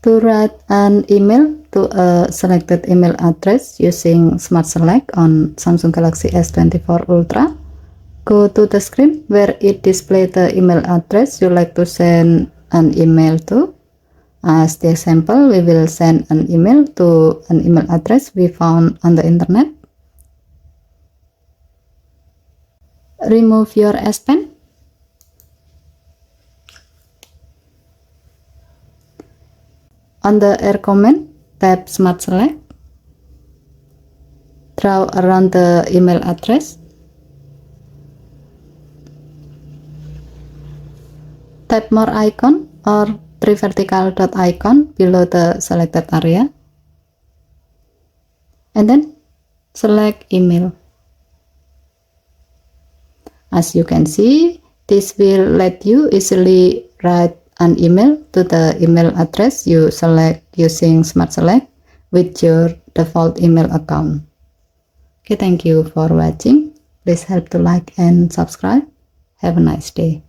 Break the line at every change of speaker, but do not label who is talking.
To write an email to a selected email address using Smart Select on Samsung Galaxy S24 Ultra, go to the screen where it displays the email address you like to send an email to. As the example, we will send an email to an email address we found on the internet. Remove your S Pen. On the Air command, tap Smart Select. Draw around the email address. Tap more icon or three vertical dot icon below the selected area. And then select email. As you can see, this will let you easily write an email to the email address you select using Smart Select with your default email account. Okay, thank you for watching. Please help to like and subscribe. Have a nice day.